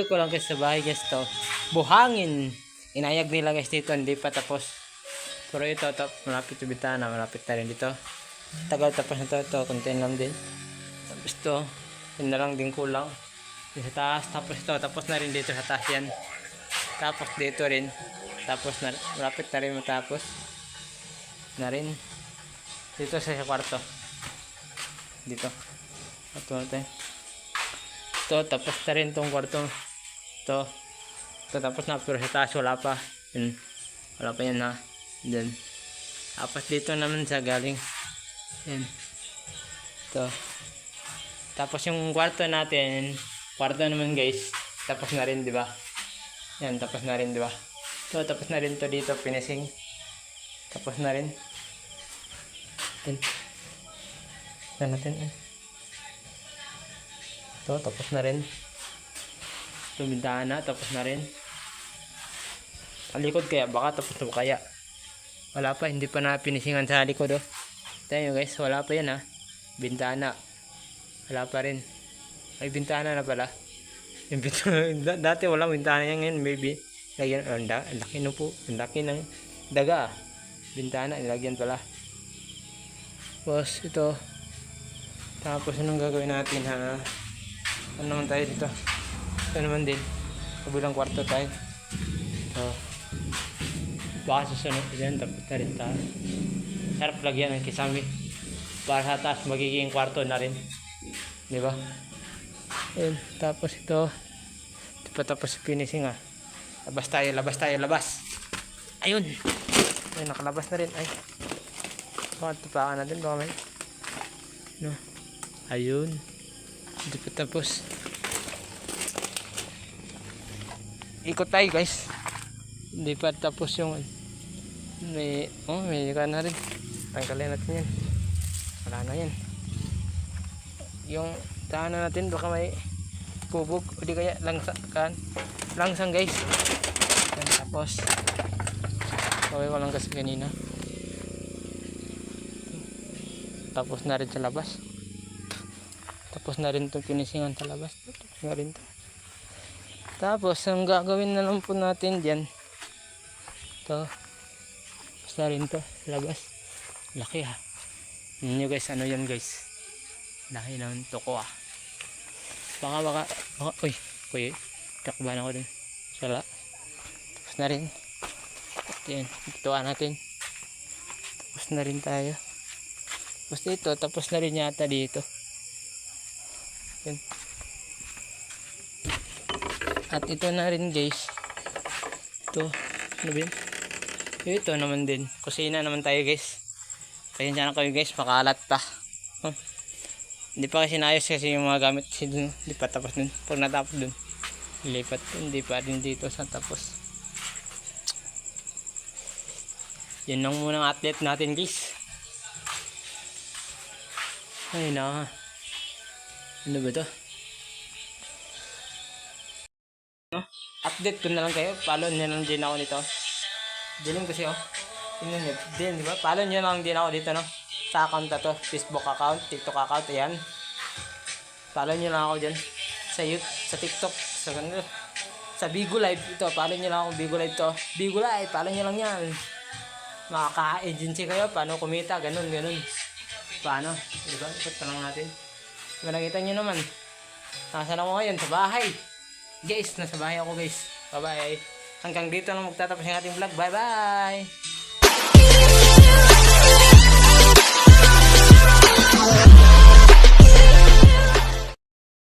Kakapit ko lang guys sa bahay guys to. Buhangin. Inayag nila guys dito, hindi pa tapos. Pero ito, malapit sa bitana, malapit na rin dito. Tagal tapos na ito, content lang din. Tapos ito, yun na lang din kulang. Sa taas, tapos ito, tapos na rin dito sa taas yan. Tapos dito rin. Tapos na, malapit na rin matapos. Na rin. Dito sa kwarto. Dito. Ito natin. Ito, tapos na rin itong kwarto. Ito. Ito, tapos na. Pero sa taas, wala pa. Yun. Wala pa yan ha. Then, tapos dito naman sa galing. Yan. Ito. Tapos yung kwarto natin, kwarto naman guys. Tapos na rin, di ba? Yan, tapos na rin, di ba? Ito, tapos na rin to dito, finishing. Tapos na rin. Yan. Yan natin. Ito, tapos na rin. Ito, bintana, tapos na rin. Ang likod kaya, baka tapos na kaya. Wala pa, hindi pa na finishingan sa likod, oh. Tayo guys, wala pa yan ha. Bintana. Wala pa rin. Ay, bintana na pala. Yung bintana, dati walang bintana yan ngayon, maybe. Lagyan, ang laki no po. Ang laki ng daga. Bintana, ilagyan pala. Tapos, ito. Tapos, anong gagawin natin ha? Ano naman tayo dito? Ito naman din. Kabilang kwarto tayo. Ito. Baka susunod dyan, tapos na rin tayo. Sarap lagyan ng kisame. Para sa taas, magiging kwarto na rin. Diba? Ayun, tapos ito. Ito pa tapos finishing ha. Labas tayo, labas tayo, labas. Ayun. Ayun, nakalabas na rin. Ay. Baka tupakan natin, baka may. No. Ayun. Ito pa tapos. Ikot tayo guys. Hindi pa tapos yung may ka na rin. Tanggalin natin yan. Wala na yan. Yung tahanan natin baka may bubog o di kaya langsang guys. Yan, tapos okay ko lang kasi kanina. Tapos na rin sa labas. Tapos na rin itong finishingan sa labas. Tapos na rin ito. Tapos ang gagawin na lang po natin dyan, ito, tapos na rin ito sa labas. Laki ha. Yun nyo guys, ano yan guys, laki ng toko ha. Baka uy, takban ako dun. Sala. Tapos na rin. Yan, ituan natin. Tapos na rin tayo. Tapos dito, tapos na rin yata dito. Yan. At ito na rin guys. Ito, ano ba yun? Ito naman din. Kusina naman tayo guys. Pasensya na kayo guys, makalat pa. Hindi pa kasi naayos kasi yung mga gamit kasi dun. Hindi pa tapos dun. Pag natapos dun, ilipat dun. Hindi pa rin dito sa tapos. Yan lang muna ang update natin guys. Ay na. Ano ba to? Update ko na lang kayo. Follow nyo lang din ako nito. Dilim kasi oh. Tingnan nyo. Din, diba? Follow nyo lang din ako dito no. Sa account na to. Facebook account, TikTok account. Ayan. Follow nyo lang ako dyan. Sa YouTube, sa TikTok. Sa Bigo Live. Ito. Follow nyo lang ako. Bigo Live to. Bigo Live. Follow nyo lang yan. Makaka-agency kayo. Paano kumita. Ganun. Paano? Diba? Ikot pa lang natin. Diba nakita nyo naman. Nasaan ako ngayon? Sa bahay. Guys, nasa bahay ako guys. Bye bye. Hanggang dito lang magtatapos yung ating vlog. Bye bye.